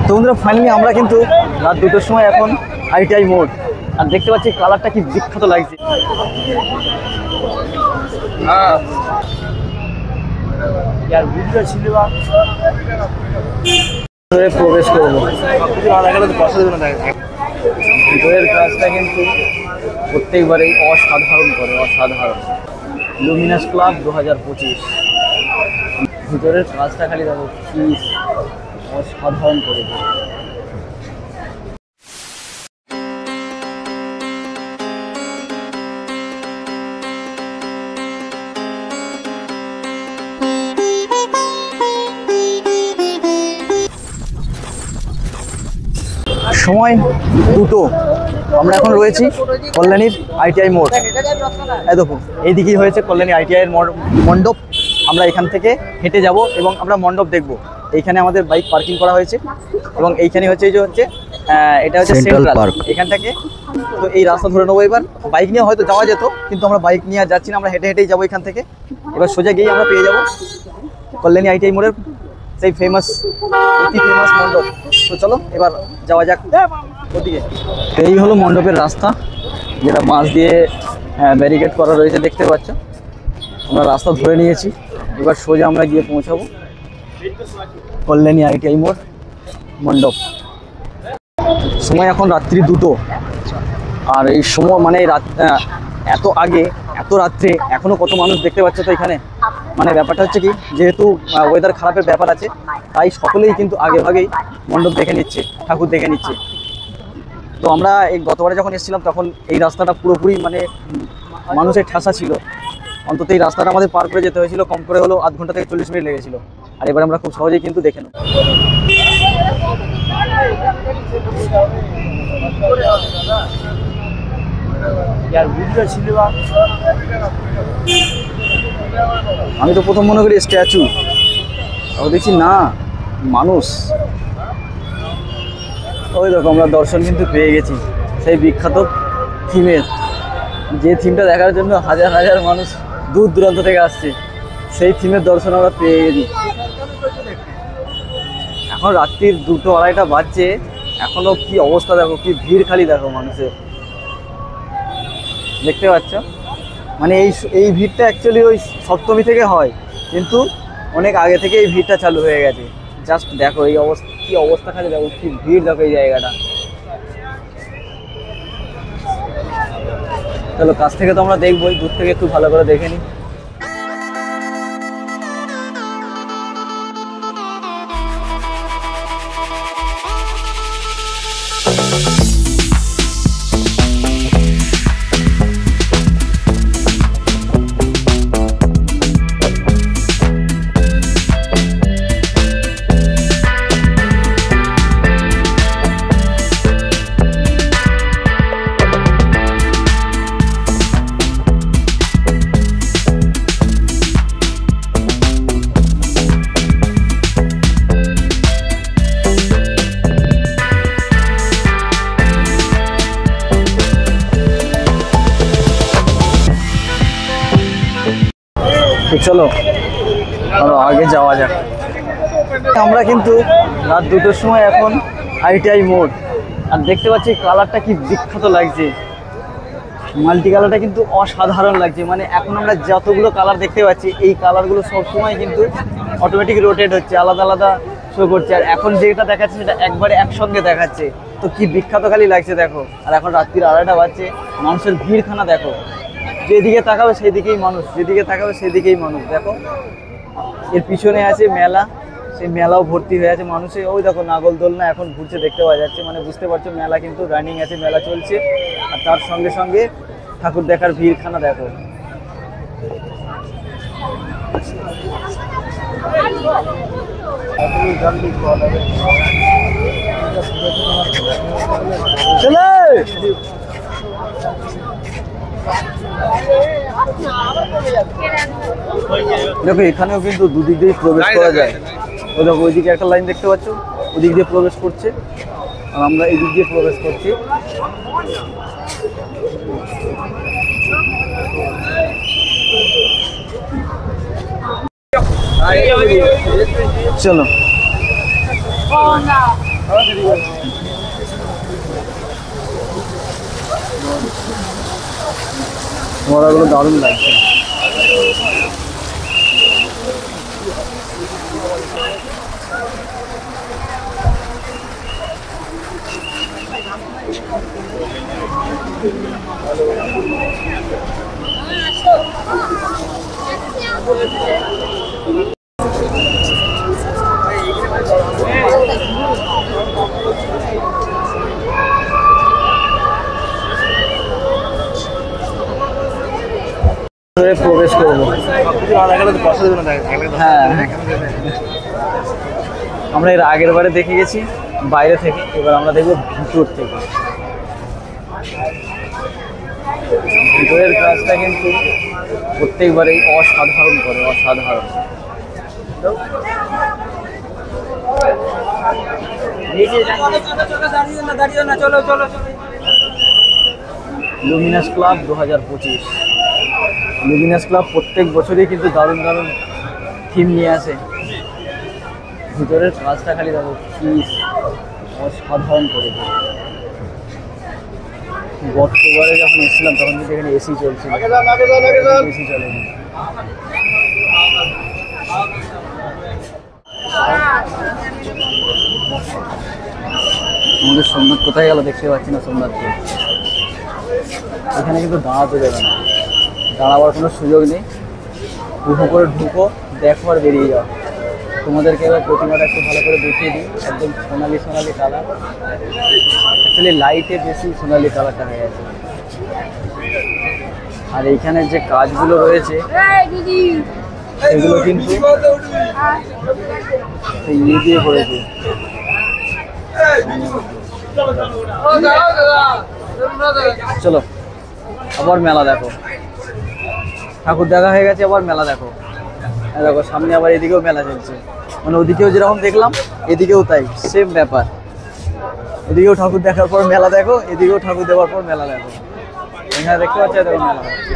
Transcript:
তো বন্ধুরা ফাইনালি আমরা কিন্তু রাত 2টোর সময় এখন আইটিআই মোড়, আর দেখতে পাচ্ছি কালারটা কি বিখ্যাত লাগছে। প্রবেশ করবো, ভিতরের কাজটা কিন্তু প্রত্যেকবারেই অসাধারণ করে, অসাধারণ। লুমিনাস ক্লাব 2025 ভিতরের কাজটা খালি দেখো কি অসাধারণ করে। সময় 2টো, আমরা এখন রয়েছি কল্যাণীর আইটিআই মোড়। এই দেখো এইদিকেই হয়েছে কল্যাণী আইটিআই এর মণ্ডপ। আমরা এখান থেকে হেঁটে যাব এবং আমরা মণ্ডপ দেখব। এইখানে আমাদের বাইক পার্কিং করা হয়েছে এবং এইখানে হচ্ছে এই যে এটা হচ্ছে সেন্ট্রাল পার্ক। এখান থেকে তো এই রাস্তা ধরে নেবো। এবার বাইক নিয়ে হয়তো যাওয়া যেত, কিন্তু আমরা বাইক নিয়ে যাচ্ছি না, আমরা হেঁটে হেঁটেই যাবো এখান থেকে। এবার সোজা গিয়ে আমরা পেয়ে যাব কল্যাণী আইটিআই মোড়ের সেই ফেমাস, অতি ফেমাস মণ্ডপ। তো চলো এবার যাওয়া যাক ওদিকে। তো এই হলো মণ্ডপের রাস্তা, যেটা বাঁশ দিয়ে ব্যারিকেড করা রয়েছে, দেখতে পাচ্ছ। আমরা রাস্তা ধরে নিয়েছি, এবার সোজা আমরা গিয়ে পৌঁছাবো কল্যাণী আইটিআই মোড় মণ্ডপ। সময় এখন রাত্রি 2টো, আর এই সময় মানে এত আগে এত রাত্রে এখনো কত মানুষ দেখতে পাচ্ছে। তো এখানে মানে ব্যাপারটা হচ্ছে কি, যেহেতু ওয়েদার খারাপের ব্যাপার আছে, তাই সকলেই কিন্তু আগে ভাগেই মণ্ডপ দেখে নিচ্ছে, ঠাকুর দেখে নিচ্ছে। তো আমরা এই গতবারে যখন এসেছিলাম তখন এই রাস্তাটা পুরোপুরি মানে মানুষের ঠাসা ছিল। অন্তত এই রাস্তাটা আমাদের পার করে যেতে হয়েছিল, কম করে হলো আধ ঘন্টা থেকে 40 মিনিট লেগেছিল। আর এবার আমরা খুব সহজেই কিন্তু দেখে নেব। আমি তো প্রথম মনে করি স্ট্যাচু, দেখছি না মানুষ। ওই দেখো আমরা দর্শন কিন্তু পেয়ে গেছি সেই বিখ্যাত থিমের, যে থিমটা দেখার জন্য হাজার হাজার মানুষ দূর দূরান্ত থেকে আসছে। সেই থিমের দর্শন আমরা পেয়ে গেছি। এখন রাত্রির 2টো-2:30 বাজছে, এখনো কি অবস্থা দেখো, কি ভিড় খালি দেখো মানুষের, দেখতে পাচ্ছ। মানে এই ভিড়টা অ্যাকচুয়ালি ওই সপ্তমী থেকে হয়, কিন্তু অনেক আগে থেকে এই ভিড়টা চালু হয়ে গেছে। জাস্ট দেখো এই অবস্থা, কি অবস্থা খালি দেখো, কি ভিড় দেখো এই জায়গাটা। চলো কাছ থেকে তো আমরা দেখবোই, দূর থেকে একটু ভালো করে দেখে নিই। চলো আরো আগে যাওয়া যাক। আমরা কিন্তু রাত 2টোর সময় এখন আইটিআই মোড়, আর দেখতে পাচ্ছি কালারটা কি বিখ্যাত লাগছে। মাল্টি কালারটা কিন্তু অসাধারণ লাগছে। মানে এখন আমরা যতগুলো কালার দেখতে পাচ্ছি, এই কালারগুলো সবসময় কিন্তু অটোমেটিক রোটেট হচ্ছে, আলাদা আলাদা শো করছে। আর এখন যেটা দেখাচ্ছে সেটা একবারে একসঙ্গে দেখাচ্ছে। তো কি বিখ্যাত খালি লাগছে দেখো। আর এখন রাত্রির 2:30 বাজছে, মানুষের ভিড়খানা দেখো, যেদিকে তাকাবে সেদিকেই মানুষ, যেদিকে তাকাবে সেদিকেই মানুষ। দেখো এর পিছনে আছে মেলা, সেই মেলাও ভর্তি হয়ে আছে মানুষে। ওই দেখো নাগরদোলনা এখন ঘুরছে, দেখতে পাওয়া যাচ্ছে। মানে বুঝতে পারছো মেলা কিন্তু রানিং আছে, মেলা চলছে। আর তার সঙ্গে সঙ্গে ঠাকুর দেখার ভিড়খানা দেখো। দেখো এখানেও কিন্তু দুদিক দিয়ে প্রবেশ করা যায়। ওই দেখো ওইদিকে একটা লাইন দেখতে পাচ্ছ, ওদিক দিয়ে প্রবেশ করছে, আর আমরা এই দিক দিয়ে প্রবেশ করছি। চলো মরাগুলো দারুণ লাগছে। প্রবেশ করবো। হ্যাঁ, আমরা এর আগের বারে দেখে গেছি বাইরে থেকে, এবার আমরা দেখবো ভিতর থেকে। ভিতরের কাজটা কিন্তু প্রত্যেকবারেই অসাধারণ করে, অসাধারণ। Luminous club 2025। লুমিনাস ক্লাব প্রত্যেক বছরই কিন্তু দারুণ দারুণ থিম নিয়ে আসে। ভিতরের কাজটা খালি দেখো কি অসাধারণ করেছে। গতবারে যখন এসেছিলাম তখন কিন্তু এখানে এসি চলছিল, এসি চলেনি। আমাদের সোমনাথ কোথায় গেল দেখতে পাচ্ছি না। সোমনাথকে এখানে কিন্তু দাঁড়াতে দেবে না, দাঁড়াবার কোনো সুযোগ নেই। ঢুকো করে ঢুকো, দেখো আর বেরিয়ে যাও। তোমাদেরকে এবার প্রতিমাটা একটু ভালো করে দেখিয়ে দিই। একদম সোনালি সোনালি কালার, অ্যাকচুয়ালি লাইটে বেশি সোনালি কালারটা হয়ে গেছে। আর এইখানে যে কাজগুলো রয়েছে সেগুলো কিন্তু ইয়ে দিয়ে করেছে। চলো আবার মেলা দেখো। ঠাকুর দেখা হয়ে গেছে, আবার মেলা দেখো। দেখো সামনে আবার এদিকেও মেলা চলছে, মানে ওদিকেও যেরকম দেখলাম এদিকেও তাই সেম ব্যাপার। এদিকেও ঠাকুর দেখার পর মেলা দেখো, এদিকেও ঠাকুর দেওয়ার পর মেলা দেখো। এখানে দেখতে পাচ্ছি দেখো মেলা হচ্ছে।